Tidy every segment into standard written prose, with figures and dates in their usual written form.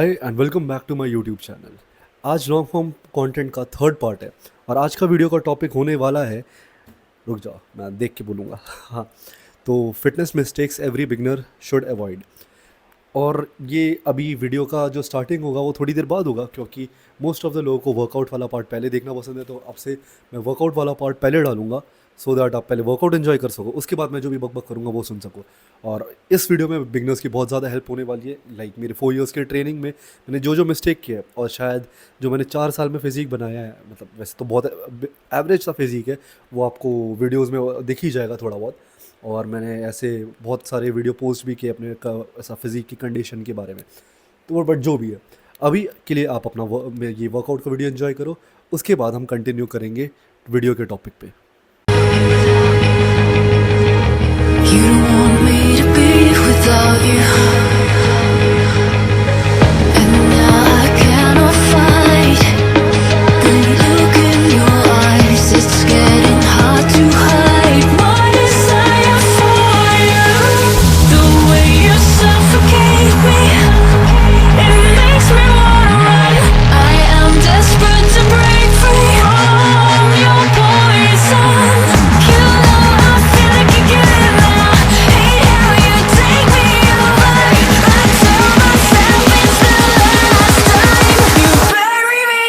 Hi and welcome back to my YouTube channel. आज long form content का third part है और आज का वीडियो का टॉपिक होने वाला है। रुक जाओ, मैं देख के बोलूँगा। हाँ, तो fitness mistakes every beginner should avoid. और ये अभी वीडियो का जो स्टार्टिंग होगा वो थोड़ी देर बाद होगा, क्योंकि मोस्ट ऑफ द लोगों को वर्कआउट वाला पार्ट पहले देखना पसंद है। तो अब से मैं वर्कआउट वाला पार्ट पहले डालूंगा, सो दैट आप पहले वर्कआउट एंजॉय कर सको, उसके बाद मैं जो भी बकबक करूँगा वो सुन सको। और इस वीडियो में बिगनर्स की बहुत ज़्यादा हेल्प होने वाली है। लाइक मेरे 4 इयर्स के ट्रेनिंग में मैंने जो जो मिस्टेक किया है, और शायद जो मैंने 4 साल में फिज़ीक बनाया है, मतलब वैसे तो बहुत एवरेज सा फिज़ीक है, वो आपको वीडियोज़ में दिख ही जाएगा थोड़ा बहुत। और मैंने ऐसे बहुत सारे वीडियो पोस्ट भी किए अपने का ऐसा फिज़ीक की कंडीशन के बारे में। तो बट जो भी है, अभी के लिए आप अपना ये वर्कआउट का वीडियो एंजॉय करो, उसके बाद हम कंटिन्यू करेंगे वीडियो के टॉपिक पे। You don't want me to be without you, and now I cannot fight the look in your eyes. It's getting hard to hide my desire for you. The way you suffocate me, it makes me wanna run. I am desperate to break free from your poison. You know I feel like again now. Hate how you take me over. I tell myself it's the last time. You bury me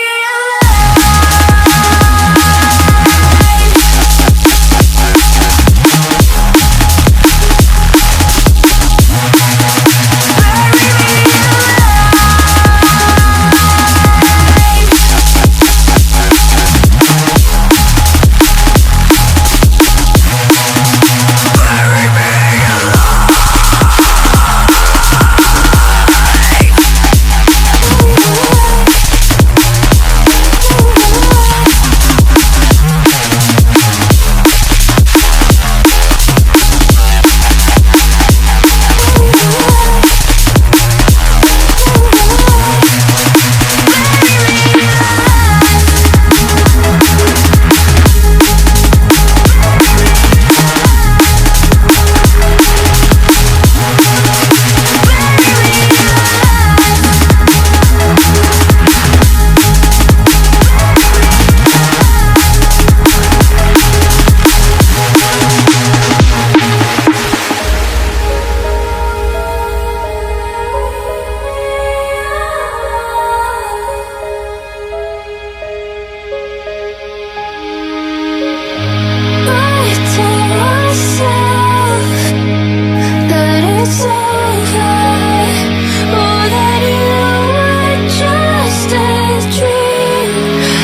I tell myself that it's over, or that you were just a dream,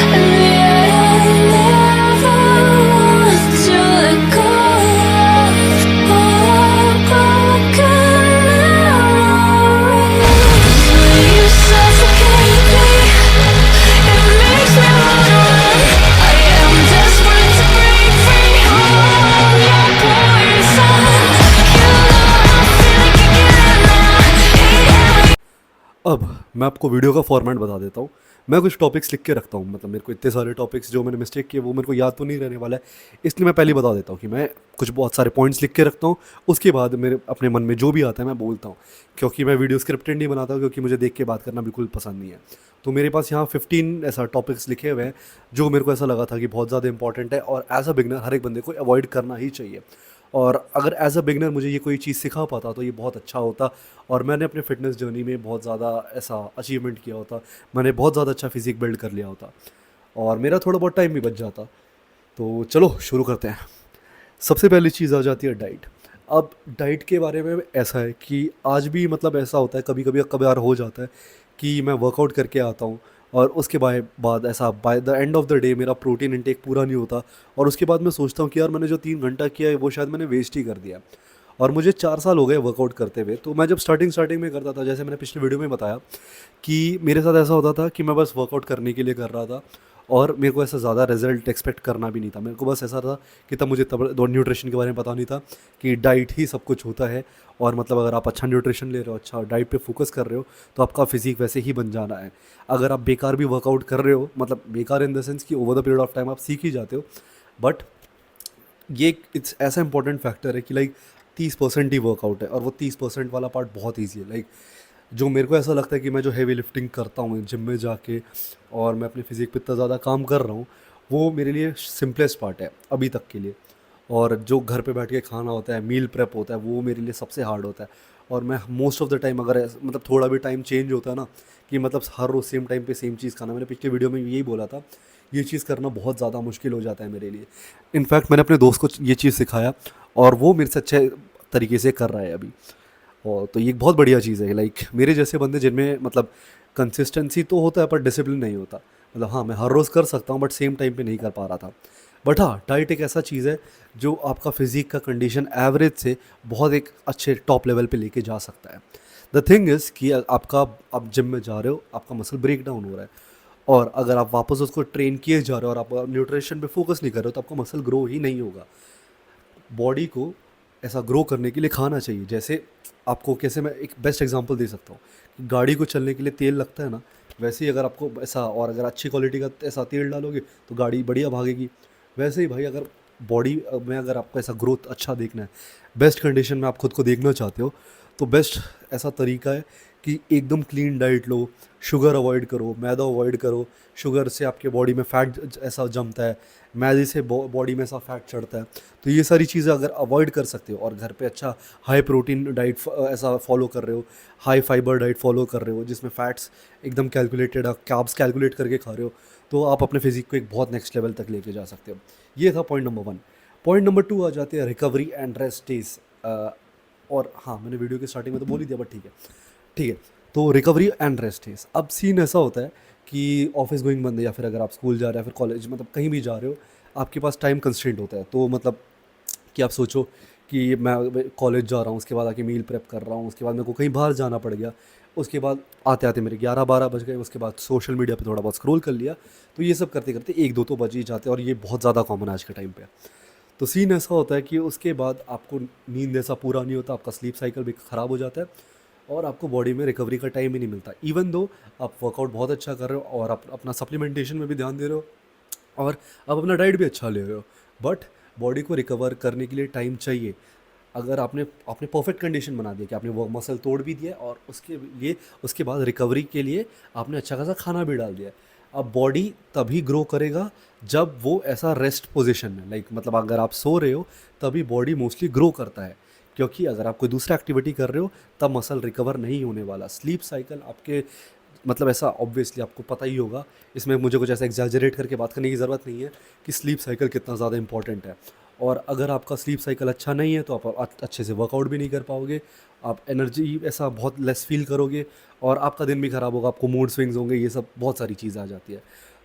and yet I never want to let go of all broken memories. When you suffocate me, it makes me wanna run. I am desperate to break free from your poison. You know I feel like again now. Hate how अब मैं आपको video का format बता देता हूँ। मैं कुछ topics लिख के रखता हूँ, मतलब मेरे को इतने सारे टॉपिक्स जो मैंने मिस्टेक किए वो मेरे को याद तो नहीं रहने वाला है, इसलिए मैं पहले ही बता देता हूँ कि मैं कुछ बहुत सारे पॉइंट्स लिख के रखता हूँ। उसके बाद मेरे अपने मन में जो भी आता है मैं बोलता हूँ, क्योंकि मैं वीडियो स्क्रिप्टेड नहीं बनाता हूँ, क्योंकि मुझे देख के बात करना बिल्कुल पसंद नहीं है। तो मेरे पास यहाँ 15 ऐसा टॉपिक्स लिखे हुए हैं जो मेरे को ऐसा लगा था कि बहुत ज़्यादा इंपॉर्टेंट है और एज अ बिगनर हर एक बंदे को अवॉइड करना ही चाहिए। और अगर एज अ बिगनर मुझे ये कोई चीज़ सिखा पाता तो ये बहुत अच्छा होता, और मैंने अपने फिटनेस जर्नी में बहुत ज़्यादा ऐसा अचीवमेंट किया होता, मैंने बहुत ज़्यादा अच्छा फिजिक बिल्ड कर लिया होता, और मेरा थोड़ा बहुत टाइम भी बच जाता। तो चलो शुरू करते हैं। सबसे पहली चीज़ आ जाती है डाइट। अब डाइट के बारे में ऐसा है कि आज भी मतलब ऐसा होता है, कभी कभी कभार हो जाता है कि मैं वर्कआउट करके आता हूँ और उसके बाद ऐसा by the end of the day मेरा प्रोटीन इंटेक पूरा नहीं होता, और उसके बाद मैं सोचता हूँ कि यार मैंने जो 3 घंटा किया है वो शायद मैंने वेस्ट ही कर दिया। और मुझे 4 साल हो गए वर्कआउट करते हुए। तो मैं जब स्टार्टिंग में करता था, जैसे मैंने पिछले वीडियो में बताया कि मेरे साथ ऐसा होता था कि मैं बस वर्कआउट करने के लिए कर रहा था, और मेरे को ऐसा ज़्यादा रिजल्ट एक्सपेक्ट करना भी नहीं था। मेरे को बस ऐसा था कि तब मुझे तब न्यूट्रिशन के बारे में पता नहीं था कि डाइट ही सब कुछ होता है, और मतलब अगर आप अच्छा न्यूट्रिशन ले रहे हो, अच्छा डाइट पे फोकस कर रहे हो, तो आपका फिजिक वैसे ही बन जाना है। अगर आप बेकार भी वर्कआउट कर रहे हो, मतलब बेकार इन द सेंस कि over the period of time आप सीख ही जाते हो, बट ये इट्स ऐसा इंपॉर्टेंट फैक्टर है कि लाइक 30% ही वर्कआउट है, और वो 30% वाला पार्ट बहुत ईजी है। लाइक जो मेरे को ऐसा लगता है कि मैं जो हेवी लिफ्टिंग करता हूँ जिम में जाके और मैं अपनी फिज़िक पे इतना ज़्यादा काम कर रहा हूँ, वो मेरे लिए सिंपलेस्ट पार्ट है अभी तक के लिए। और जो घर पे बैठ के खाना होता है, मील प्रेप होता है, वो मेरे लिए सबसे हार्ड होता है। और मैं मोस्ट ऑफ द टाइम अगर मतलब थोड़ा भी टाइम चेंज होता है ना, कि मतलब हर रोज़ सेम टाइम पे सेम चीज़ खाना, मैंने पिछले वीडियो में यही बोला था, ये चीज़ करना बहुत ज़्यादा मुश्किल हो जाता है मेरे लिए। इनफैक्ट मैंने अपने दोस्त को ये चीज़ सिखाया और वो मेरे से अच्छे तरीके से कर रहा है अभी। और तो ये एक बहुत बढ़िया चीज़ है, लाइक मेरे जैसे बंदे जिनमें मतलब कंसिस्टेंसी तो होता है पर डिसिप्लिन नहीं होता। मतलब हाँ, मैं हर रोज़ कर सकता हूँ बट सेम टाइम पे नहीं कर पा रहा था। बट हाँ, डाइट एक ऐसा चीज़ है जो आपका फिज़िक का कंडीशन एवरेज से बहुत एक अच्छे टॉप लेवल पे लेके जा सकता है। द थिंग इज़ कि आपका आप जिम में जा रहे हो, आपका मसल ब्रेक डाउन हो रहा है, और अगर आप वापस उसको ट्रेन किए जा रहे हो और आप न्यूट्रिशन पे फोकस नहीं कर रहे हो, तो आपका मसल ग्रो ही नहीं होगा। बॉडी को ऐसा ग्रो करने के लिए खाना चाहिए। जैसे आपको कैसे मैं एक बेस्ट एग्जांपल दे सकता हूँ कि गाड़ी को चलने के लिए तेल लगता है ना, वैसे ही अगर आपको ऐसा और अगर अच्छी क्वालिटी का ऐसा तेल डालोगे तो गाड़ी बढ़िया भागेगी। वैसे ही भाई, अगर बॉडी में अगर आपको ऐसा ग्रोथ अच्छा देखना है, बेस्ट कंडीशन में आप खुद को देखना चाहते हो, तो बेस्ट ऐसा तरीका है कि एकदम क्लीन डाइट लो, शुगर अवॉइड करो, मैदा अवॉइड करो। शुगर से आपके बॉडी में फैट ऐसा जमता है, मैदे से बॉडी में ऐसा फैट चढ़ता है। तो ये सारी चीज़ें अगर अवॉइड कर सकते हो और घर पे अच्छा हाई प्रोटीन डाइट ऐसा फॉलो कर रहे हो, हाई फाइबर डाइट फॉलो कर रहे हो जिसमें फैट्स एकदम कैलकुलेटेड, कार्ब्स कैलकुलेट करके खा रहे हो, तो आप अपने फिजिक को एक बहुत नेक्स्ट लेवल तक लेके जा सकते हो। ये था पॉइंट नंबर 1। पॉइंट नंबर 2 आ जाते हैं रिकवरी एंड रेस्ट डेज। और हाँ, मैंने वीडियो की स्टार्टिंग में तो बोल ही दिया, बट ठीक है, ठीक है। तो रिकवरी एंड रेस्ट डेज, अब सीन ऐसा होता है कि ऑफिस गोइंग बंदे या फिर अगर आप स्कूल जा रहे हैं, फिर कॉलेज, मतलब कहीं भी जा रहे हो, आपके पास टाइम कंस्ट्रेंट होता है। तो मतलब कि आप सोचो कि मैं कॉलेज जा रहा हूँ, उसके बाद आके मील प्रेप कर रहा हूँ, उसके बाद मेरे को कहीं बाहर जाना पड़ गया, उसके बाद आते आते मेरे 11-12 बज गए, उसके बाद सोशल मीडिया पे थोड़ा बहुत स्क्रॉल कर लिया, तो ये सब करते करते 1-2 तो बज ही जाते हैं, और ये बहुत ज़्यादा कॉमन है आज के टाइम पे। तो सीन ऐसा होता है कि उसके बाद आपको नींद ऐसा पूरा नहीं होता, आपका स्लीप साइकिल भी ख़राब हो जाता है, और आपको बॉडी में रिकवरी का टाइम ही नहीं मिलता। इवन दो आप वर्कआउट बहुत अच्छा कर रहे हो और आप अपना सप्लीमेंटेशन में भी ध्यान दे रहे हो और आप अपना डाइट भी अच्छा ले रहे हो, बट बॉडी को रिकवर करने के लिए टाइम चाहिए। अगर आपने आपने परफेक्ट कंडीशन बना दिया कि आपने वो मसल तोड़ भी दिया और उसके लिए उसके बाद रिकवरी के लिए आपने अच्छा खासा खाना भी डाल दिया, अब बॉडी तभी ग्रो करेगा जब वो ऐसा रेस्ट पोजीशन में, लाइक मतलब अगर आप सो रहे हो तभी बॉडी मोस्टली ग्रो करता है, क्योंकि अगर आप कोई दूसरा एक्टिविटी कर रहे हो तब मसल रिकवर नहीं होने वाला। स्लीप साइकिल आपके मतलब ऐसा ऑब्वियसली आपको पता ही होगा, इसमें मुझे कुछ ऐसा एग्जैजरेट करके बात करने की ज़रूरत नहीं है कि स्लीप साइकिल कितना ज़्यादा इंपॉर्टेंट है। और अगर आपका स्लीप साइकिल अच्छा नहीं है तो आप अच्छे से वर्कआउट भी नहीं कर पाओगे, आप एनर्जी ऐसा बहुत लेस फील करोगे और आपका दिन भी ख़राब होगा, आपको मूड स्विंग्स होंगे, ये सब बहुत सारी चीज़ें आ जाती है।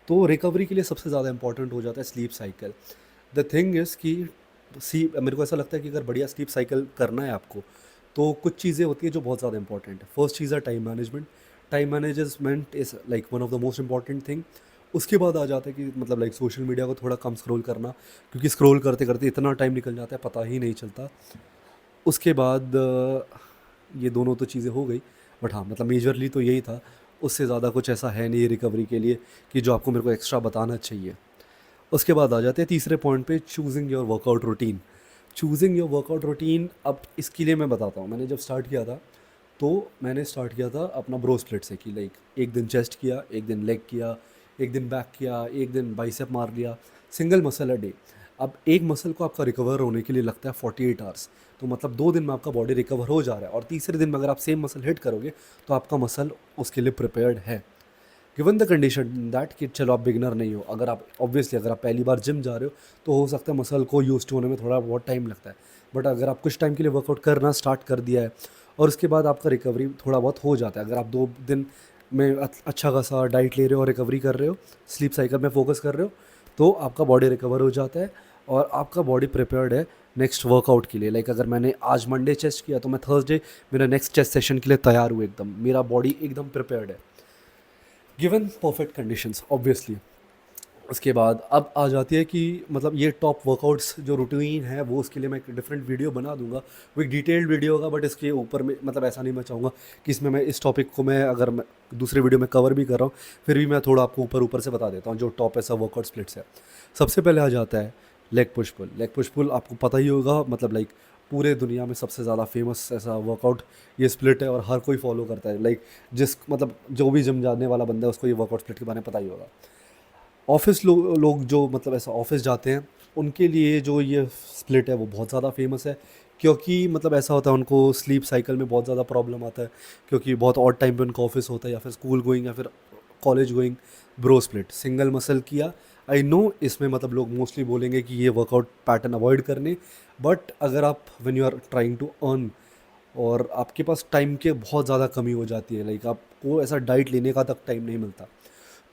तो रिकवरी के लिए सबसे ज़्यादा इंपॉर्टेंट हो जाता है sleep cycle. The thing is कि मेरे को ऐसा लगता है कि अगर बढ़िया स्लीप साइकिल करना है आपको, तो कुछ चीज़ें होती हैं जो बहुत ज़्यादा इंपॉर्टेंट है। फर्स्ट चीज़ है time management. Time management is like one of the most important thing. उसके बाद आ जाता है कि मतलब लाइक सोशल मीडिया को थोड़ा कम स्क्रॉल करना, क्योंकि स्क्रॉल करते करते इतना टाइम निकल जाता है पता ही नहीं चलता। उसके बाद ये दोनों तो चीज़ें हो गई, बट हाँ मतलब मेजरली तो यही था। उससे ज़्यादा कुछ ऐसा है नहीं रिकवरी के लिए कि जो आपको मेरे को एक्स्ट्रा बताना चाहिए। उसके बाद आ जाते हैं तीसरे पॉइंट पे, choosing your workout routine. Choosing your workout routine, अब इसके लिए मैं बताता हूँ। मैंने जब स्टार्ट किया था तो मैंने स्टार्ट किया था अपना ब्रो स्प्लिट से, कि लाइक एक दिन चेस्ट किया, एक दिन लेग किया, एक दिन बैक किया, एक दिन बाइसेप मार लिया, सिंगल मसल अ डे। अब एक मसल को आपका रिकवर होने के लिए लगता है 48 आवर्स, तो मतलब 2 दिन में आपका बॉडी रिकवर हो जा रहा है, और तीसरे दिन में अगर आप सेम मसल हिट करोगे तो आपका मसल उसके लिए प्रिपेयर्ड है। गिवन द कंडीशन दैट कि चलो आप बिगनर नहीं हो, अगर आप ऑब्वियसली अगर आप पहली बार जिम जा रहे हो तो हो सकता है मसल को यूज टू होने में थोड़ा बहुत टाइम लगता है, बट अगर आप कुछ टाइम के लिए वर्कआउट करना स्टार्ट कर दिया है और उसके बाद आपका रिकवरी थोड़ा बहुत हो जाता है, अगर आप 2 दिन में अच्छा खासा डाइट ले रहे हो और रिकवरी कर रहे हो, स्लीप साइकिल में फोकस कर रहे हो, तो आपका बॉडी रिकवर हो जाता है और आपका बॉडी प्रिपेयर्ड है नेक्स्ट वर्कआउट के लिए। लाइक अगर मैंने आज मंडे चेस्ट किया तो मैं थर्सडे मेरा नेक्स्ट चेस्ट सेशन के लिए तैयार हूँ, एकदम मेरा बॉडी एकदम प्रिपेयर्ड है, गिवन परफेक्ट कंडीशंस ऑब्वियसली। उसके बाद अब आ जाती है कि मतलब ये टॉप वर्कआउट्स जो रूटीन है वो, उसके लिए मैं एक डिफरेंट वीडियो बना दूंगा, वो एक डिटेल्ड वीडियो होगा, बट इसके ऊपर में मतलब ऐसा नहीं मैं चाहूँगा कि इसमें मैं इस टॉपिक को मैं अगर मैं दूसरे वीडियो में कवर भी कर रहा हूँ फिर भी मैं थोड़ा आपको ऊपर ऊपर से बता देता हूँ जो टॉप ऐसा वर्कआउट स्प्लिट्स है। सबसे पहले आ जाता है leg push pull. Leg push pull आपको पता ही होगा, मतलब लाइक पूरे दुनिया में सबसे ज़्यादा फेमस ऐसा वर्कआउट ये स्प्लिट है और हर कोई फॉलो करता है। लाइक जिस मतलब जो भी जिम जाने वाला बंदा है उसको ये वर्कआउट स्प्लिट के बारे में पता ही होगा। ऑफिस लोग जो मतलब ऐसा ऑफिस जाते हैं उनके लिए जो ये स्प्लिट है वो बहुत ज़्यादा फेमस है, क्योंकि मतलब ऐसा होता है उनको स्लीप साइकिल में बहुत ज़्यादा प्रॉब्लम आता है, क्योंकि बहुत ऑड टाइम पे उनका ऑफिस होता है या फिर स्कूल गोइंग या फिर college going. Bro split single muscle किया, आई नो इसमें मतलब लोग मोस्टली बोलेंगे कि ये वर्कआउट पैटर्न अवॉइड करने, बट अगर आप when you are trying to earn और आपके पास टाइम के बहुत ज़्यादा कमी हो जाती है, लाइक आपको ऐसा डाइट लेने का तक टाइम नहीं मिलता,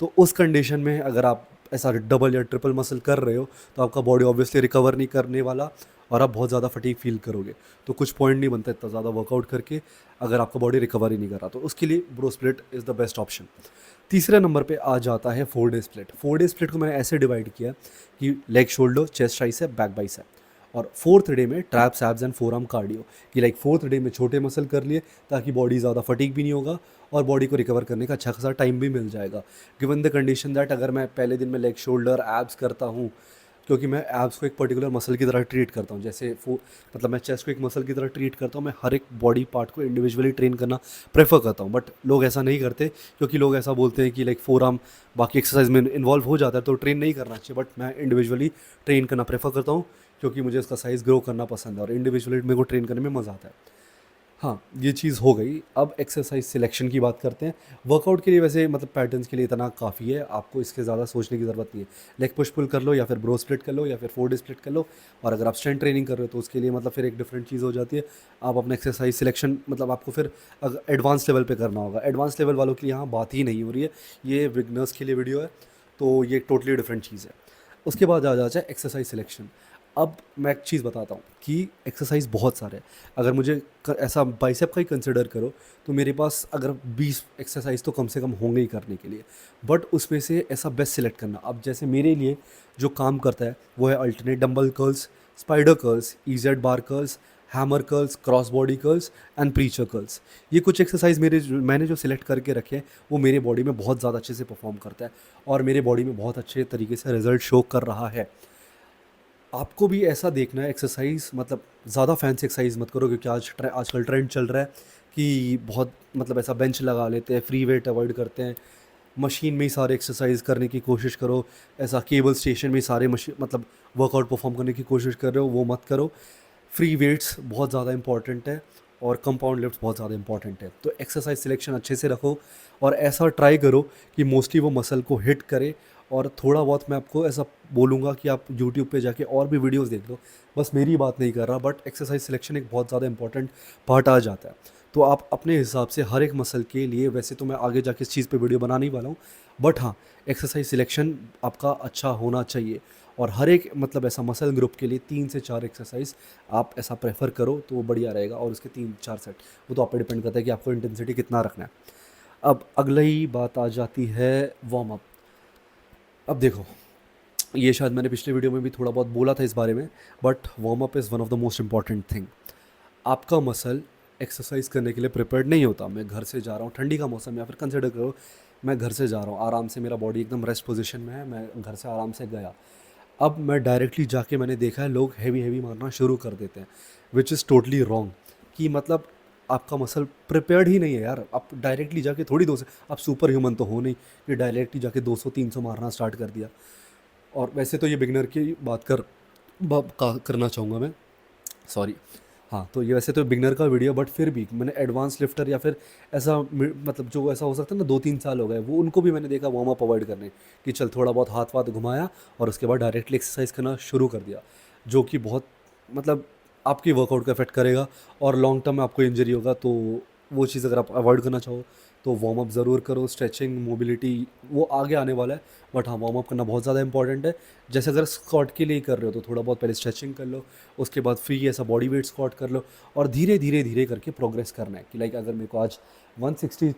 तो उस कंडीशन में अगर आप ऐसा डबल या ट्रिपल मसल कर रहे हो तो आपका बॉडी ऑब्वियसली रिकवर नहीं करने वाला और आप बहुत ज़्यादा फटीग फील करोगे। तो कुछ पॉइंट नहीं बनता इतना ज़्यादा वर्कआउट करके अगर आपका बॉडी रिकवर ही नहीं कर रहा, तो उसके लिए bro split is the best option. तीसरे नंबर पे आ जाता है 4 डे स्प्लिट। 4 डे स्प्लिट को मैंने ऐसे डिवाइड किया कि leg shoulder chest tricep back bicep, और फोर्थ डे में traps abs and four arm cardio, कि लाइक फोर्थ डे में छोटे मसल कर लिए ताकि बॉडी ज़्यादा फटीग भी नहीं होगा और बॉडी को रिकवर करने का अच्छा खासा टाइम भी मिल जाएगा। गिवन द कंडीशन दैट अगर मैं पहले दिन में लेग शोल्डर एब्स करता हूँ, क्योंकि मैं एब्स को एक पर्टिकुलर मसल की तरह ट्रीट करता हूँ, जैसे मतलब मैं चेस्ट को एक मसल की तरह ट्रीट करता हूँ, मैं हर एक बॉडी पार्ट को इंडिविजुअली ट्रेन करना प्रेफर करता हूँ, बट लोग ऐसा नहीं करते क्योंकि लोग ऐसा बोलते हैं कि लाइक फोर आर्म बाकी एक्सरसाइज में इन्वॉल्व हो जाता है तो ट्रेन नहीं करना चाहिए, बट मैं इंडिविजुअली ट्रेन करना प्रेफर करता हूँ क्योंकि मुझे उसका साइज़ ग्रो करना पसंद है और इंडिविजुअली मेरे को ट्रेन करने में मज़ा आता है। हाँ, ये चीज़ हो गई। अब एक्सरसाइज सिलेक्शन की बात करते हैं। वर्कआउट के लिए वैसे मतलब पैटर्न्स के लिए इतना काफ़ी है, आपको इसके ज़्यादा सोचने की ज़रूरत नहीं है। लेग पुश पुल कर लो या फिर ब्रो स्प्लिट कर लो या फिर 4 डे स्प्लिट कर लो, और अगर आप स्ट्रेंथ ट्रेनिंग कर रहे हो तो उसके लिए मतलब फिर एक डिफरेंट चीज़ हो जाती है। आप अपना एक्सरसाइज सिलेक्शन मतलब आपको फिर अगर एडवांस लेवल पे करना होगा। एडवांस लेवल वालों के लिए यहाँ बात ही नहीं हो रही है, ये बिगनर्स के लिए वीडियो है, तो ये टोटली डिफरेंट चीज़ है। उसके बाद आ जाता है एक्सरसाइज सिलेक्शन। अब मैं एक चीज़ बताता हूँ कि एक्सरसाइज बहुत सारे हैं। अगर मुझे ऐसा बाइसेप का ही कंसिडर करो तो मेरे पास अगर 20 एक्सरसाइज तो कम से कम होंगे ही करने के लिए, बट उसमें से ऐसा बेस्ट सिलेक्ट करना। अब जैसे मेरे लिए जो काम करता है वो है alternate dumbbell curls, spider curls, EEZ bar curls, hammer curls, cross body curls and preacher curls. ये कुछ एक्सरसाइज मैंने जो सिलेक्ट करके रखे हैं वो मेरे बॉडी में बहुत ज़्यादा अच्छे से परफॉर्म करता है और मेरे बॉडी में बहुत अच्छे तरीके से रिजल्ट शो कर रहा है। आपको भी ऐसा देखना है एक्सरसाइज, मतलब ज़्यादा फैंसी एक्सरसाइज मत करो, क्योंकि आजकल ट्रेंड चल रहा है कि बहुत मतलब ऐसा बेंच लगा लेते हैं, फ्री वेट अवॉइड करते हैं, मशीन में ही सारे एक्सरसाइज करने की कोशिश करो। ऐसा केबल स्टेशन में ही सारे मशीन मतलब वर्कआउट परफॉर्म करने की कोशिश कर रहे हो, वो मत करो। फ्री वेट्स बहुत ज़्यादा इंपॉर्टेंट है और कंपाउंड लिफ्ट बहुत ज़्यादा इंपॉर्टेंट है। तो एक्सरसाइज सिलेक्शन अच्छे से रखो और ऐसा ट्राई करो कि मोस्टली वो मसल को हिट करे। और थोड़ा बहुत मैं आपको ऐसा बोलूँगा कि आप यूट्यूब पे जाके और भी वीडियोस देख लो, बस मेरी बात नहीं कर रहा, बट एक्सरसाइज सिलेक्शन एक बहुत ज़्यादा इंपॉर्टेंट पार्ट आ जाता है। तो आप अपने हिसाब से हर एक मसल के लिए, वैसे तो मैं आगे जाके इस चीज़ पे वीडियो बनाने ही वाला हूँ, बट हाँ, एक्सरसाइज सिलेक्शन आपका अच्छा होना चाहिए और हर एक मतलब ऐसा मसल ग्रुप के लिए 3 से 4 एक्सरसाइज आप ऐसा प्रेफर करो तो वो बढ़िया रहेगा, और उसके 3-4 सेट, वो तो आप पे डिपेंड करता है कि आपको इंटेंसिटी कितना रखना है। अब अगली बात आ जाती है वार्म अप। अब देखो, ये शायद मैंने पिछले वीडियो में भी थोड़ा बहुत बोला था इस बारे में, but warm up is one of the most important thing. आपका मसल एक्सरसाइज करने के लिए प्रिपेयर्ड नहीं होता। मैं घर से जा रहा हूँ, ठंडी का मौसम, या फिर कंसिडर करो मैं घर से जा रहा हूँ, आराम से मेरा बॉडी एकदम रेस्ट पोजीशन में है, मैं घर से आराम से गया। अब मैं डायरेक्टली जाके मैंने देखा है लोग हैवी हैवी मारना शुरू कर देते हैं, विच इज़ टोटली रॉन्ग। कि मतलब आपका मसल प्रिपेयर्ड ही नहीं है यार। आप डायरेक्टली जाके थोड़ी दो से, आप सुपर ह्यूमन तो हो नहीं कि डायरेक्टली जाके 200-300 मारना स्टार्ट कर दिया। और वैसे तो ये बिगनर की बात करना चाहूँगा मैं, सॉरी। हाँ, तो ये वैसे तो बिगनर का वीडियो, बट फिर भी मैंने एडवांस लिफ्टर या फिर ऐसा मतलब जो ऐसा हो सकता है ना 2-3 साल हो गए, वो उनको भी मैंने देखा वार्म अप अवॉइड करने कि चल थोड़ा बहुत हाथ वाथ घुमाया और उसके बाद डायरेक्टली एक्सरसाइज करना शुरू कर दिया, जो कि बहुत मतलब आपकी वर्कआउट का इफेक्ट करेगा और लॉन्ग टर्म में आपको इंजरी होगा। तो वो चीज़ अगर आप अवॉइड करना चाहो तो वार्म अप ज़रूर करो। स्ट्रेचिंग, मोबिलिटी वो आगे आने वाला है, बट हाँ, वार्म अप करना बहुत ज़्यादा इंपॉर्टेंट है। जैसे अगर स्क्वाट के लिए ही कर रहे हो तो थोड़ा बहुत पहले स्ट्रेचिंग कर लो, उसके बाद फ्री ऐसा बॉडी वेट स्क्वाट कर लो और धीरे धीरे धीरे करके प्रोग्रेस करना है। कि लाइक अगर मेरे को आज 160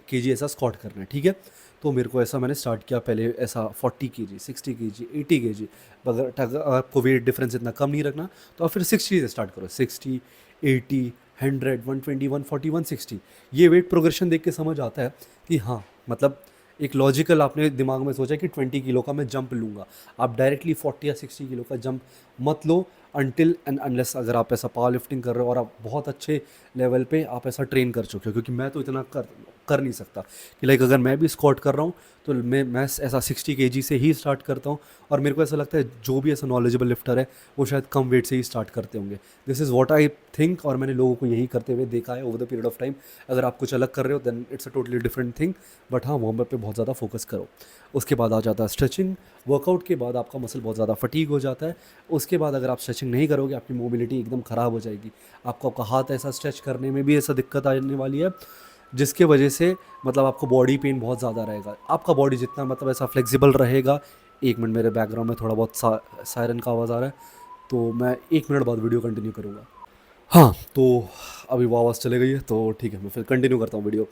केजी ऐसा स्क्वाट करना है, ठीक है, तो मेरे को ऐसा मैंने स्टार्ट किया पहले ऐसा 40 केजी, 60 केजी, 80 केजी। अगर आपको वेट डिफरेंस इतना कम नहीं रखना तो आप फिर 60 से स्टार्ट करो। 60, 80, 100, 120, 140, 160। ये वेट प्रोग्रेशन देख के समझ आता है कि हाँ, मतलब एक लॉजिकल आपने दिमाग में सोचा कि 20 किलो का मैं जंप लूँगा। आप डायरेक्टली 40 या 60 किलो का जंप मत लो। अनटिल एंड अनलेस अगर आप ऐसा पावर लिफ्टिंग कर रहे हो और आप बहुत अच्छे लेवल पे आप ऐसा ट्रेन कर चुके हो, क्योंकि मैं तो इतना कर नहीं सकता कि लाइक अगर मैं भी स्क्वाट कर रहा हूँ तो मैं ऐसा 60 kg से ही स्टार्ट करता हूँ। और मेरे को ऐसा लगता है जो भी ऐसा नॉलेजेबल लिफ्टर है वो शायद कम वेट से ही स्टार्ट करते होंगे। This is what I think, और मैंने लोगों को यही करते हुए देखा है over the period of time. अगर आप कुछ अलग कर रहे हो then it's a totally different thing, but हाँ वार्म अप पे बहुत ज़्यादा फोकस करो। उसके बाद आ जाता है स्ट्रेचिंग। वर्कआउट के बाद आपका मसल बहुत ज़्यादा फटीग हो जाता है। उसके बाद अगर आप स्ट्रेचिंग नहीं करोगे आपकी मोबिलिटी एकदम ख़राब हो जाएगी। आपको आपका हाथ ऐसा स्ट्रेच करने में भी ऐसा दिक्कत आने वाली है जिसके वजह से मतलब आपको बॉडी पेन बहुत ज़्यादा रहेगा। आपका बॉडी जितना मतलब ऐसा फ्लेक्सिबल रहेगा। एक मिनट, मेरे बैकग्राउंड में थोड़ा बहुत सायरन का आवाज़ आ रहा है, तो मैं 1 मिनट बाद वीडियो कंटिन्यू करूँगा। हाँ, तो अभी वो आवाज़ चले गई है तो ठीक है, मैं फिर कंटिन्यू करता हूँ वीडियो।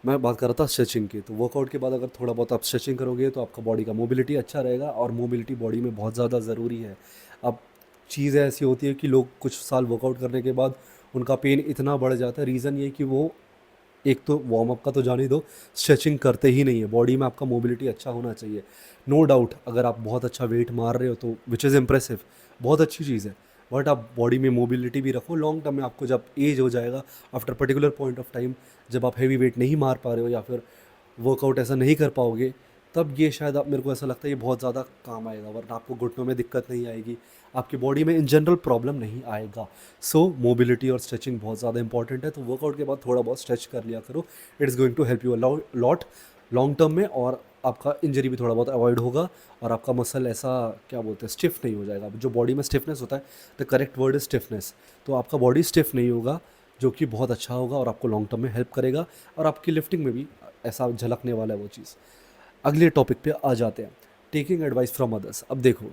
मैं बात कर रहा था स्ट्रेचिंग की। तो वर्कआउट के बाद अगर थोड़ा बहुत आप स्ट्रेचिंग करोगे तो आपका बॉडी का मोबिलिटी अच्छा रहेगा, और मोबिलिटी बॉडी में बहुत ज़्यादा ज़रूरी है। अब चीज़ें ऐसी होती है कि लोग कुछ साल वर्कआउट करने के बाद उनका पेन इतना बढ़ जाता है, रीज़न ये कि वो एक तो वार्म अप का तो जान ही दो, स्ट्रेचिंग करते ही नहीं है। बॉडी में आपका मोबिलिटी अच्छा होना चाहिए। नो डाउट अगर आप बहुत अच्छा वेट मार रहे हो तो विच इज़ इम्प्रेसिव, बहुत अच्छी चीज़ है, बट आप बॉडी में मोबिलिटी भी रखो। लॉन्ग टर्म में आपको जब एज हो जाएगा, after particular point of time, जब आप हैवी वेट नहीं मार पा रहे हो या फिर वर्कआउट ऐसा नहीं कर पाओगे, तब ये शायद आप, मेरे को ऐसा लगता है ये बहुत ज़्यादा काम आएगा, वरना आपको घुटनों में दिक्कत नहीं आएगी, आपकी बॉडी में इन जनरल प्रॉब्लम नहीं आएगा। सो मोबिलिटी और स्ट्रेचिंग बहुत ज़्यादा इंपॉर्टेंट है। तो वर्कआउट के बाद थोड़ा बहुत स्ट्रेच कर लिया करो, it is going to help you lot long term में, और आपका इंजरी भी थोड़ा बहुत अवॉइड होगा, और आपका मसल ऐसा क्या बोलते हैं स्टिफ नहीं हो जाएगा। जो बॉडी में स्टिफनेस होता है, the correct word is stiffness, तो आपका बॉडी स्टिफ नहीं होगा, जो कि बहुत अच्छा होगा और आपको लॉन्ग टर्म में हेल्प करेगा, और आपकी लिफ्टिंग में भी ऐसा झलकने वाला है वो चीज़। अगले टॉपिक पे आ जाते हैं, टेकिंग एडवाइस फ्रॉम अदर्स। अब देखो,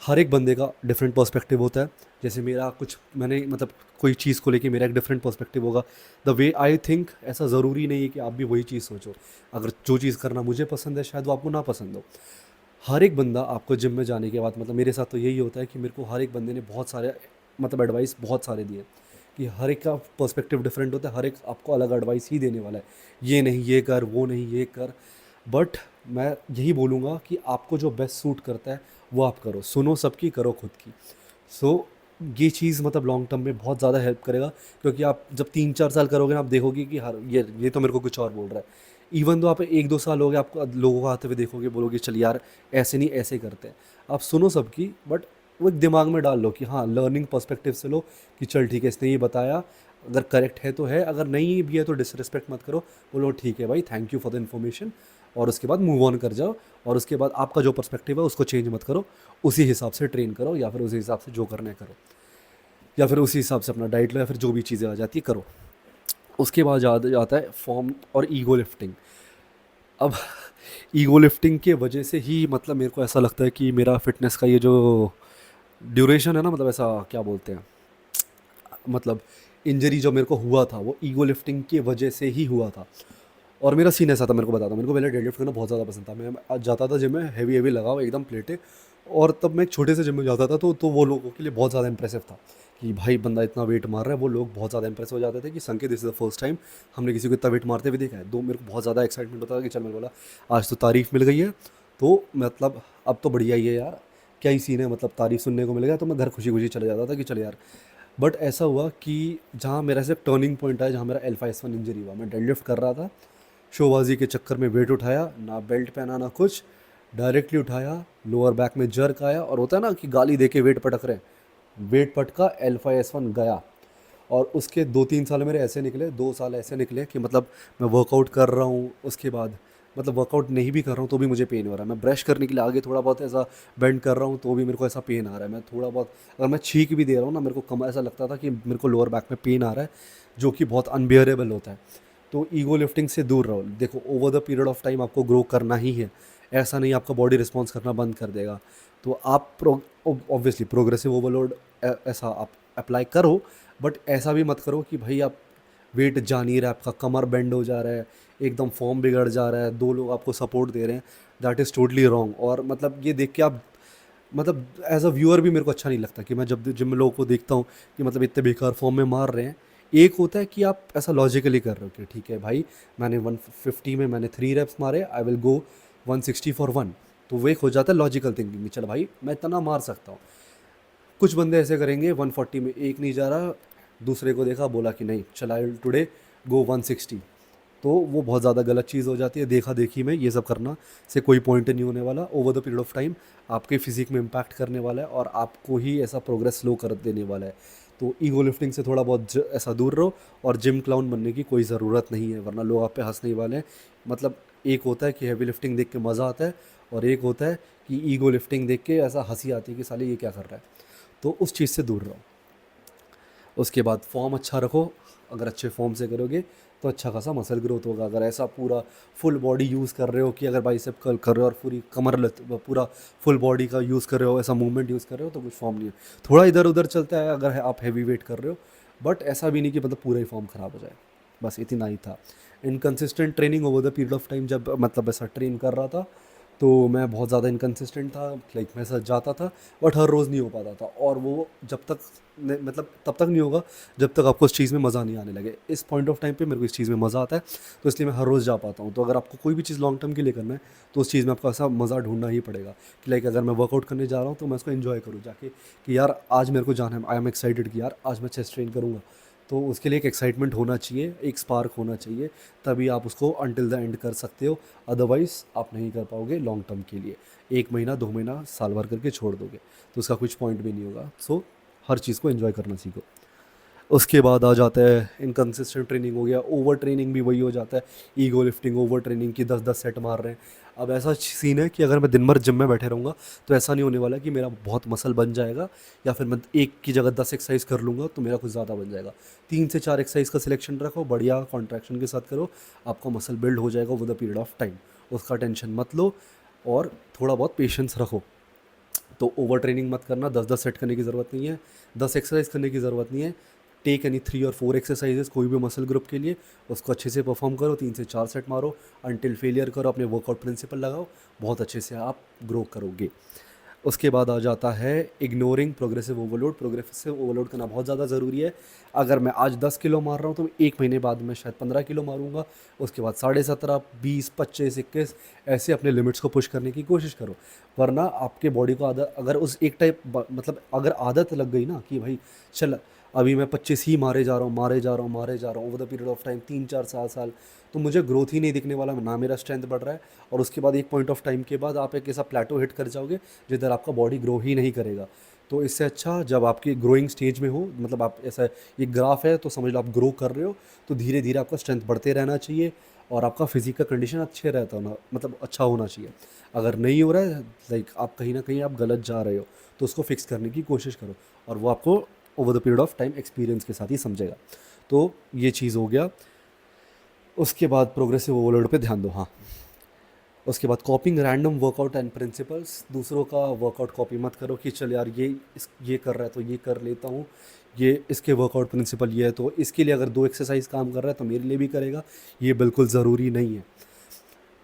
हर एक बंदे का डिफरेंट पर्सपेक्टिव होता है। जैसे मेरा कुछ, मैंने मतलब कोई चीज़ को लेके मेरा एक डिफरेंट पर्सपेक्टिव होगा। द वे आई थिंक, ऐसा ज़रूरी नहीं है कि आप भी वही चीज़ सोचो। अगर जो चीज़ करना मुझे पसंद है शायद वो आपको ना पसंद हो। हर एक बंदा आपको जिम में जाने के बाद, मतलब मेरे साथ तो यही होता है कि मेरे को हर एक बंदे ने बहुत सारे मतलब एडवाइस बहुत सारे दिए, कि हर एक का पर्सपेक्टिव डिफरेंट होता है, हर एक आपको अलग एडवाइस ही देने वाला है, ये नहीं ये कर, वो नहीं ये कर। बट मैं यही बोलूँगा कि आपको जो बेस्ट सूट करता है वो आप करो, सुनो सबकी, करो खुद की। सो ये चीज़ मतलब लॉन्ग टर्म में बहुत ज़्यादा हेल्प करेगा, क्योंकि आप जब 3-4 साल करोगे ना, आप देखोगे कि हर ये तो मेरे को कुछ और बोल रहा है। इवन दो आप 1-2 साल हो गए, आपको लोगों को आते हुए देखोगे, बोलोगे चल यार ऐसे नहीं ऐसे करते हैं। आप सुनो सबकी, बट वो एक दिमाग में डाल लो कि हाँ, लर्निंग पर्सपेक्टिव से लो कि चल ठीक है इसने ये बताया, अगर करेक्ट है तो है, अगर नहीं भी है तो डिसरिस्पेक्ट मत करो, बोलो ठीक है भाई thank you for the information, और उसके बाद मूव ऑन कर जाओ। और उसके बाद आपका जो पर्सपेक्टिव है उसको चेंज मत करो, उसी हिसाब से ट्रेन करो, या फिर उसी हिसाब से जो करना है करो, या फिर उसी हिसाब से अपना डाइट लो, या फिर जो भी चीज़ें आ जाती है करो। उसके बाद जाता है फॉर्म और ईगो लिफ्टिंग। अब ईगो लिफ्टिंग के वजह से ही मतलब मेरे को ऐसा लगता है कि मेरा फिटनेस का ये जो ड्यूरेशन है ना, मतलब ऐसा क्या बोलते हैं, मतलब इंजरी जो मेरे को हुआ था वो ईगो लिफ्टिंग की वजह से ही हुआ था। और मेरा सीन ऐसा था, मेरे को बताता हूँ, मेरे को पहले डेडलिफ्ट करना बहुत ज़्यादा पसंद था। मैं आज जाता था जिम में, हैवी हैवी लगाओ एकदम प्लेटें, और तब मैं एक छोटे से जिम में जाता था, तो वो लोगों के लिए बहुत ज़्यादा इंप्रेसिव था कि भाई बंदा इतना वेट मार रहा है। वो लोग बहुत ज़्यादा इंप्रेस हो जाते थे कि संकेत this is the first time हमने किसी को इतना वेट मारते हुए देखा है। मेरे को बहुत ज़्यादा एक्साइटमेंट होता था कि चल, मैंने बोला आज तो तारीफ़ मिल गई है, तो मतलब अब तो बढ़िया ही है यार, क्या ही सीन है, मतलब तारीफ़ सुनने को मिल गया, तो मैं घर खुशी खुशी चले जाता था कि चल यार। बट ऐसा हुआ कि जहाँ मेरा से टर्निंग पॉइंट आया, जहाँ मेरा L5S1 इंजरी हुआ, मैं डेडलिफ्ट कर रहा था, शोबाजी के चक्कर में वेट उठाया, ना बेल्ट पहना ना कुछ, डायरेक्टली उठाया, लोअर बैक में जर्क आया, और होता है ना कि गाली दे के वेट पटक रहे हैं, वेट पटका, L5S1 गया। और उसके 2-3 साल मेरे ऐसे निकले, 2 साल ऐसे निकले कि मतलब मैं वर्कआउट कर रहा हूँ, उसके बाद मतलब वर्कआउट नहीं भी कर रहा हूँ तो भी मुझे पेन हो रहा है। मैं ब्रश करने के लिए आगे थोड़ा बहुत ऐसा बेंड कर रहा हूँ तो भी मेरे को ऐसा पेन आ रहा है। मैं थोड़ा बहुत अगर मैं छींक भी दे रहा हूँ ना, मेरे को कम ऐसा लगता था कि मेरे को लोअर बैक में पेन आ रहा है, जो कि बहुत अनबियरेबल होता है। तो ईगो लिफ्टिंग से दूर रहो। देखो, over the period of time आपको ग्रो करना ही है, ऐसा नहीं आपका बॉडी रिस्पॉन्स करना बंद कर देगा। तो आप ऑब्वियसली प्रोग्रेसिव ओवरलोड ऐसा आप अप्लाई करो, बट ऐसा भी मत करो कि भाई आप वेट जा नहीं रहा है, आपका कमर बेंड हो जा रहा है, एकदम फॉर्म बिगड़ जा रहा है, 2 लोग आपको सपोर्ट दे रहे हैं, दैट इज़ टोटली रॉन्ग। और मतलब ये देख के आप, मतलब एज अ व्यूअर भी मेरे को अच्छा नहीं लगता कि मैं जब जिम में लोगों को देखता हूँ कि मतलब इतने बेकार फॉर्म में मार रहे हैं। एक होता है कि आप ऐसा लॉजिकली कर रहे हो कि ठीक है भाई, मैंने 150 में मैंने 3 रेप्स मारे, आई विल गो 160 फॉर 1, तो वो एक हो जाता है लॉजिकल थिंकिंग, चल भाई मैं इतना मार सकता हूँ। कुछ बंदे ऐसे करेंगे 140 में एक नहीं जा रहा, दूसरे को देखा बोला कि नहीं चला टुडे गो 160, तो वो बहुत ज़्यादा गलत चीज़ हो जाती है। देखा देखी में ये सब करना से कोई पॉइंट नहीं होने वाला। Over the period of time आपके फिजिक में इम्पैक्ट करने वाला है और आपको ही ऐसा प्रोग्रेस स्लो कर देने वाला है। तो ईगो लिफ्टिंग से थोड़ा बहुत ऐसा दूर रहो, और जिम क्लाउन बनने की कोई ज़रूरत नहीं है, वरना लोग आप पे हंसने ही वाले हैं। मतलब एक होता है कि हैवी लिफ्टिंग देख के मज़ा आता है, और एक होता है कि ईगो लिफ्टिंग देख के ऐसा हंसी आती है कि साले ये क्या कर रहा है। तो उस चीज़ से दूर रहो। उसके बाद फॉर्म अच्छा रखो। अगर अच्छे फॉर्म से करोगे तो अच्छा खासा मसल ग्रोथ होगा। अगर ऐसा पूरा फुल बॉडी यूज़ कर रहे हो कि अगर बाइसेप कर्ल कर रहे हो और पूरी कमर पूरा फुल बॉडी का यूज़ कर रहे हो, ऐसा मूवमेंट यूज़ कर रहे हो, तो कुछ फॉर्म नहीं है। थोड़ा इधर उधर चलता है अगर आप हैवी वेट कर रहे हो, बट ऐसा भी नहीं कि मतलब पूरा ही फॉर्म ख़राब हो जाए। बस इतना ही था। Inconsistent training over the period of time, जब मतलब ऐसा ट्रेन कर रहा था तो मैं बहुत ज़्यादा इनकन्सिस्टेंट था। लाइक मैं सच जाता था बट हर रोज़ नहीं हो पाता था, और वो जब तक मतलब तब तक नहीं होगा जब तक आपको उस चीज़ में मज़ा नहीं आने लगे। इस पॉइंट ऑफ टाइम पे मेरे को इस चीज़ में मज़ा आता है, तो इसलिए मैं हर रोज़ जा पाता हूँ। तो अगर आपको कोई भी चीज़ लॉन्ग टर्म के लिए करना है तो उस चीज़ में आपको ऐसा मज़ा ढूंढना ही पड़ेगा कि लाइक अगर मैं वर्कआउट करने जा रहा हूँ तो मैं उसको इन्जॉय करूँ जाके, कि यार आज मेरे को जाना है, आई एम एक्साइटेड कि यार आज मैं चेस्ट ट्रेन करूँगा। तो उसके लिए एक एक्साइटमेंट होना चाहिए, एक स्पार्क होना चाहिए, तभी आप उसको अनटिल द एंड कर सकते हो। अदरवाइज़ आप नहीं कर पाओगे लॉन्ग टर्म के लिए। 1 महीना 2 महीना साल भर करके छोड़ दोगे तो उसका कुछ पॉइंट भी नहीं होगा। सो हर चीज़ को एंजॉय करना सीखो। उसके बाद आ जाता है इनकन्सिस्टेंट ट्रेनिंग हो गया। ओवर ट्रेनिंग भी वही हो जाता है, ईगो लिफ्टिंग ओवर ट्रेनिंग की 10-10 सेट मार रहे हैं। अब ऐसा सीन है कि अगर मैं दिन भर जिम में बैठे रहूँगा तो ऐसा नहीं होने वाला कि मेरा बहुत मसल बन जाएगा, या फिर मैं एक की जगह 10 एक्सरसाइज कर लूँगा तो मेरा कुछ ज़्यादा बन जाएगा। 3 से 4 एक्सरसाइज का सिलेक्शन रखो, बढ़िया कॉन्ट्रैक्शन के साथ करो, आपका मसल बिल्ड हो जाएगा over the period of time. उसका टेंशन मत लो, और थोड़ा बहुत पेशेंस रखो। तो ओवर ट्रेनिंग मत करना, 10-10 सेट करने की ज़रूरत नहीं है, 10 एक्सरसाइज करने की ज़रूरत नहीं है। टेक एनी 3 और 4 एक्सरसाइजेस कोई भी मसल ग्रुप के लिए, उसको अच्छे से परफॉर्म करो, 3 से 4 सेट मारो, अनटिल फेलियर करो, अपने वर्कआउट प्रिंसिपल लगाओ, बहुत अच्छे से आप ग्रो करोगे। उसके बाद आ जाता है ignoring progressive overload. Progressive overload करना बहुत ज़्यादा ज़रूरी है। अगर मैं आज 10 किलो मार रहा हूँ तो 1 महीने बाद मैं शायद 15 किलो मारूंगा, उसके बाद 17.5, 20, 25, 21 ऐसे अपने लिमिट्स को पुश करने की कोशिश करो। वरना आपके बॉडी को आदत, अगर उस एक टाइप मतलब अगर आदत लग गई ना कि भाई चल अभी मैं 25 ही मारे जा रहा हूँ, मारे जा रहा हूँ, मारे जा रहा हूँ over the period of time 3-4 साल, तो मुझे ग्रोथ ही नहीं दिखने वाला, ना मेरा स्ट्रेंथ बढ़ रहा है। और उसके बाद एक पॉइंट ऑफ टाइम के बाद आप एक ऐसा प्लेटो हिट कर जाओगे जिधर आपका बॉडी ग्रो ही नहीं करेगा। तो इससे अच्छा जब आपकी ग्रोइंग स्टेज में हो, मतलब आप ऐसा ये ग्राफ है तो समझ लो आप ग्रो कर रहे हो, तो धीरे धीरे आपका स्ट्रेंथ बढ़ते रहना चाहिए, और आपका फिजिक का कंडीशन अच्छे रहता होना, मतलब अच्छा होना चाहिए। अगर नहीं हो रहा है, लाइक आप कहीं ना कहीं आप गलत जा रहे हो, तो उसको फिक्स करने की कोशिश करो, और वो आपको over the period of time experience के साथ ही समझेगा। तो ये चीज़ हो गया। उसके बाद प्रोग्रेसिव ओवरलोड पे ध्यान दो। हाँ, उसके बाद कॉपिंग रैंडम वर्कआउट एंड प्रिंसिपल्स। दूसरों का वर्कआउट कॉपी मत करो कि चल यार ये कर रहा है तो ये कर लेता हूँ, ये इसके वर्कआउट प्रिंसिपल ये है तो इसके लिए अगर 2 एक्सरसाइज काम कर रहा है तो मेरे लिए भी करेगा। ये बिल्कुल ज़रूरी नहीं है।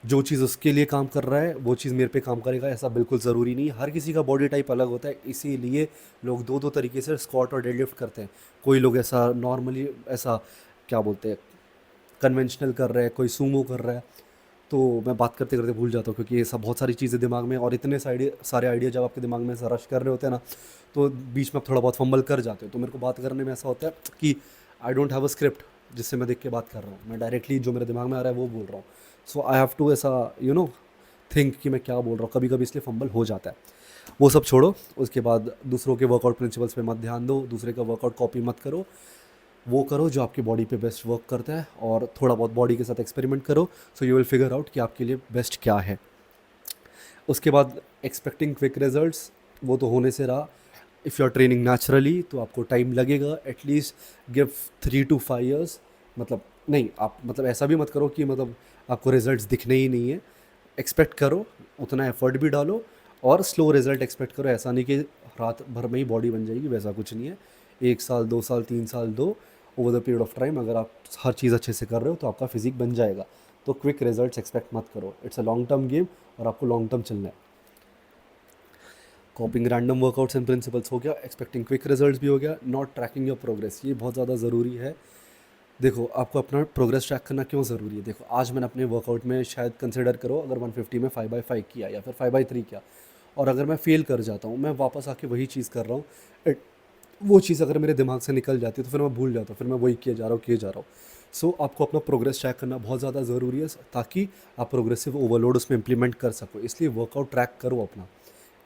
जो चीज़ उसके लिए काम कर रहा है वो चीज़ मेरे पे काम करेगा, ऐसा बिल्कुल ज़रूरी नहीं। हर किसी का बॉडी टाइप अलग होता है, इसीलिए लोग दो दो तरीके से स्क्वाट और डेडलिफ्ट करते हैं। कोई लोग ऐसा नॉर्मली ऐसा क्या बोलते हैं कन्वेंशनल कर रहा है, कोई सूमो कर रहा है। तो मैं बात करते करते भूल जाता हूँ, क्योंकि ये सब बहुत सारी चीज़ें दिमाग में, और इतने सारे आइडिया जब आपके दिमाग में ऐसा रश कर रहे होते हैं ना, तो बीच में आप थोड़ा बहुत फंबल कर जाते हो। तो मेरे को बात करने में ऐसा होता है कि I don't have a script जिससे मैं देख के बात कर रहा हूँ, मैं डायरेक्टली जो मेरे दिमाग में आ रहा है वो बोल रहा हूँ। सो आई हैव टू ऐसा थिंक कि मैं क्या बोल रहा हूँ, कभी कभी इसलिए फंबल हो जाता है। वो सब छोड़ो। उसके बाद दूसरों के वर्कआउट प्रिंसिपल्स पे मत ध्यान दो, दूसरे का वर्कआउट कॉपी मत करो। वो करो जो आपकी बॉडी पे बेस्ट वर्क करता है, और थोड़ा बहुत बॉडी के साथ एक्सपेरिमेंट करो, so you will figure out कि आपके लिए बेस्ट क्या है। उसके बाद एक्सपेक्टिंग क्विक रिजल्ट्स, वो तो होने से रहा। If you are training naturally तो आपको टाइम लगेगा, एटलीस्ट गिव 3 to 5 years। मतलब नहीं, आप मतलब ऐसा भी मत करो कि मतलब आपको रिजल्ट्स दिखने ही नहीं है। एक्सपेक्ट करो, उतना एफर्ट भी डालो, और स्लो रिजल्ट एक्सपेक्ट करो। ऐसा नहीं कि रात भर में ही बॉडी बन जाएगी, वैसा कुछ नहीं है। 1 साल 2 साल 3 साल दो, over the period of time अगर आप हर चीज़ अच्छे से कर रहे हो तो आपका फिजिक बन जाएगा। तो क्विक रिजल्ट्स एक्सपेक्ट मत करो, it's a long term game, और आपको लॉन्ग टर्म चलना है। कॉपिंग रैंडम वर्कआउट्स एंड प्रिंसिपल्स हो गया, एक्सपेक्टिंग क्विक रिजल्ट्स भी हो गया, नॉट ट्रैकिंग योर प्रोग्रेस, ये बहुत ज़्यादा ज़रूरी है। देखो, आपको अपना प्रोग्रेस ट्रैक करना क्यों ज़रूरी है। देखो, आज मैंने अपने वर्कआउट में शायद कंसिडर करो अगर 150 में 5x5 किया या फिर 5x3 किया, और अगर मैं फ़ेल कर जाता हूँ, मैं वापस आके वही चीज़ कर रहा हूँ, वो चीज़ अगर मेरे दिमाग से निकल जाती है तो फिर मैं भूल जाता हूँ, फिर मैं वही किए जा रहा हूँ। सो आपको अपना प्रोग्रेस ट्रैक करना बहुत ज़्यादा ज़रूरी है, ताकि आप प्रोग्रेसिव ओवरलोड उसमें इम्प्लीमेंट कर सको। इसलिए वर्कआउट ट्रैक करो अपना।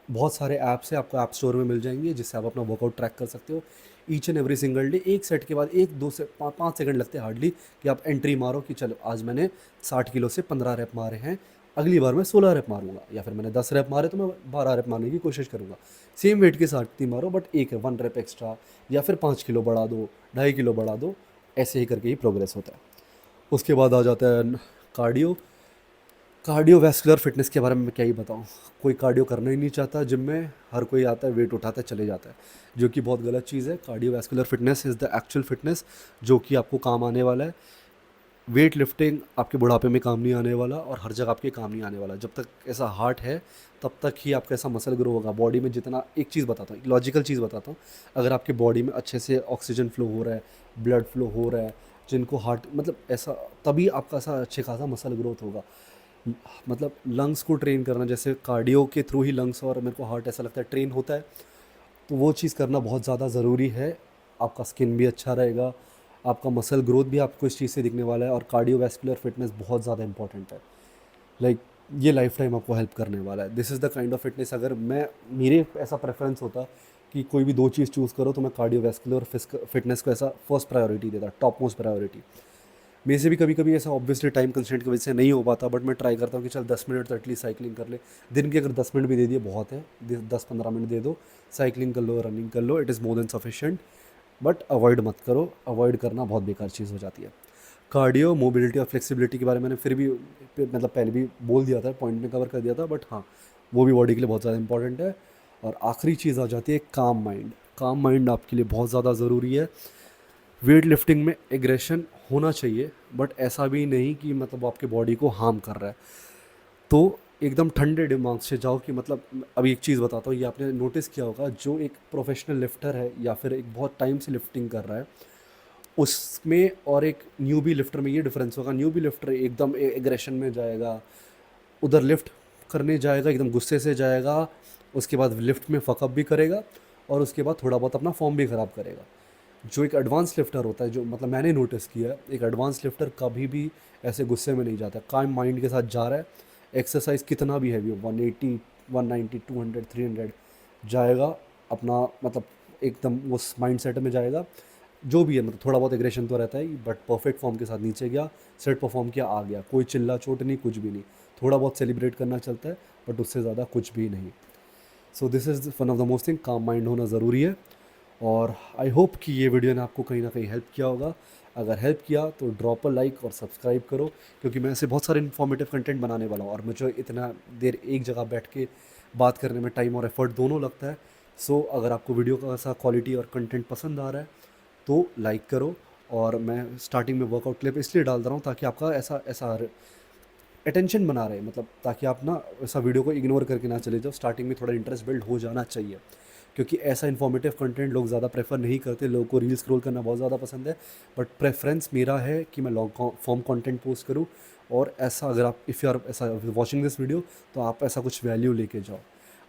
बहुत सारे ऐप्स हैं, आपको ऐप स्टोर में मिल जाएंगे, जिससे आप अपना वर्कआउट ट्रैक कर सकते हो। Each and every single day एक सेट के बाद 1 2 से 5 सेकंड लगते हैं हार्डली, कि आप एंट्री मारो कि चलो आज मैंने 60 किलो से 15 रैप मारे हैं, अगली बार मैं 16 रैप मारूंगा, या फिर मैंने 10 रैप मारे तो मैं 12 रैप मारने की कोशिश करूंगा। सेम वेट के साथ नहीं मारो, बट एक है 1 रैप एक्स्ट्रा, या फिर 5 किलो बढ़ा दो, 2.5 किलो बढ़ा दो, ऐसे ही करके ही प्रोग्रेस होता है। उसके बाद आ जाता है कार्डियो। कार्डियोवैस्कुलर फिटनेस के बारे में मैं क्या ही बताऊँ। कोई कार्डियो करना ही नहीं चाहता जिम में, हर कोई आता है, वेट उठाता है, चले जाता है, जो कि बहुत गलत चीज़ है। Cardiovascular fitness is the actual fitness, जो कि आपको काम आने वाला है। वेट लिफ्टिंग आपके बुढ़ापे में काम नहीं आने वाला, और हर जगह आपके काम नहीं आने वाला। जब तक ऐसा हार्ट है तब तक ही आपका ऐसा मसल ग्रो होगा बॉडी में। जितना, एक चीज़ बताता हूँ, एक लॉजिकल चीज़ बताता हूँ, अगर आपके बॉडी में अच्छे से ऑक्सीजन फ्लो हो रहा है, ब्लड फ्लो हो रहा है, जिनको हार्ट मतलब ऐसा, तभी आपका ऐसा अच्छे खासा मसल ग्रोथ होगा। मतलब लंग्स को ट्रेन करना, जैसे कार्डियो के थ्रू ही लंग्स और मेरे को हार्ट ऐसा लगता है ट्रेन होता है, तो वो चीज़ करना बहुत ज़्यादा ज़रूरी है। आपका स्किन भी अच्छा रहेगा, आपका मसल ग्रोथ भी आपको इस चीज़ से दिखने वाला है, और कार्डियोवैस्कुलर फिटनेस बहुत ज़्यादा इंपॉर्टेंट है। लाइक ये लाइफ टाइम आपको हेल्प करने वाला है। This is the kind of fitness. अगर मैं, मेरे ऐसा प्रेफरेंस होता कि कोई भी 2 चीज़ चूज़ करो, तो मैं कार्डियोवैस्कुलर फिटनेस को ऐसा फर्स्ट प्रायोरिटी देता, टॉप मोस्ट प्रायोरिटी। मेरे से भी कभी कभी ऐसा ऑब्वियसली टाइम कंस्ट्रेंट की वजह से नहीं हो पाता, बट मैं ट्राई करता हूँ कि चल 10 मिनट तो एटलीस्ट साइकिलिंग कर ले। दिन के अगर 10 मिनट भी दे दिए बहुत है, 10 15 मिनट दे दो, साइकिलिंग कर लो, रनिंग कर लो, it is more than sufficient. But avoid मत करो, अवॉइड करना बहुत बेकार चीज़ हो जाती है। कार्डियो, मोबिलिटी और फ्लेक्सिबिलिटी के बारे में मैंने फिर भी मतलब पहले भी बोल दिया था, पॉइंट में कवर कर दिया था, बट हाँ, वो भी बॉडी के लिए बहुत ज़्यादा इंपॉर्टेंट है। और आखिरी चीज़ आ जाती है काम माइंड। काम माइंड आपके लिए बहुत ज़्यादा ज़रूरी है। वेट लिफ्टिंग में एग्रेशन होना चाहिए, बट ऐसा भी नहीं कि मतलब आपके बॉडी को हार्म कर रहा है। तो एकदम ठंडे दिमाग से जाओ कि मतलब, अभी एक चीज़ बताता हूँ, ये आपने नोटिस किया होगा, जो एक प्रोफेशनल लिफ्टर है या फिर एक बहुत टाइम से लिफ्टिंग कर रहा है, उसमें और एक न्यूबी लिफ्टर में ये डिफरेंस होगा। न्यूबी लिफ्टर एकदम एग्रेशन में जाएगा, उधर लिफ्ट करने जाएगा, एकदम गुस्से से जाएगा, उसके बाद लिफ्ट में फकअप भी करेगा, और उसके बाद थोड़ा बहुत अपना फॉर्म भी ख़राब करेगा। जो एक एडवांस लिफ्टर होता है, जो मतलब मैंने नोटिस किया है, एक एडवांस लिफ्टर कभी भी ऐसे गुस्से में नहीं जाता, काम माइंड के साथ जा रहा है। एक्सरसाइज कितना भी हैवी हो, 180 190 200 300 जाएगा, अपना मतलब एकदम उस माइंड सेट में जाएगा। जो भी है, मतलब थोड़ा बहुत एग्रेशन तो रहता है, बट परफेक्ट फॉर्म के साथ नीचे गया, सेट परफॉर्म किया, आ गया, कोई चिल्ला चोट नहीं, कुछ भी नहीं। थोड़ा बहुत सेलिब्रेट करना चलता है, बट उससे ज़्यादा कुछ भी नहीं। So this is one of the most thing, काम माइंड होना ज़रूरी है। और आई होप कि ये वीडियो ने आपको कहीं ना कहीं हेल्प किया होगा। अगर हेल्प किया तो ड्रॉप अ लाइक और सब्सक्राइब करो, क्योंकि मैं ऐसे बहुत सारे इन्फॉर्मेटिव कंटेंट बनाने वाला हूँ, और मुझे इतना देर एक जगह बैठ के बात करने में टाइम और एफर्ट दोनों लगता है। सो अगर आपको वीडियो का ऐसा क्वालिटी और कंटेंट पसंद आ रहा है तो लाइक करो। और मैं स्टार्टिंग में वर्कआउट क्लिप इसलिए डाल रहा हूँ ताकि आपका ऐसा ऐसा अटेंशन बना रहे, मतलब ताकि आप ना ऐसा वीडियो को इग्नोर करके ना चले जाओ। स्टार्टिंग में थोड़ा इंटरेस्ट बिल्ड हो जाना चाहिए, क्योंकि ऐसा इन्फॉर्मेटिव कंटेंट लोग ज़्यादा प्रेफर नहीं करते। लोगों को रील स्क्रॉल करना बहुत ज़्यादा पसंद है, बट प्रेफरेंस मेरा है कि मैं लॉन्ग फॉर्म कंटेंट पोस्ट करूँ। और ऐसा, अगर आप इफ़ यू आर ऐसा वॉचिंग दिस वीडियो, तो आप ऐसा कुछ वैल्यू लेके जाओ।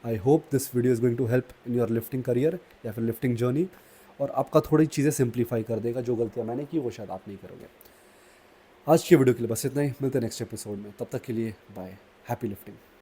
I hope this video is going to help in your lifting career या फिर लिफ्टिंग जर्नी, और आपका थोड़ी चीज़ें सिंप्लीफाई कर देगा। जो गलतियाँ मैंने की वो शायद आप नहीं करोगे। आज की वीडियो के लिए बस इतना ही, मिलते हैं नेक्स्ट एपिसोड में। तब तक के लिए बाय, हैप्पी लिफ्टिंग।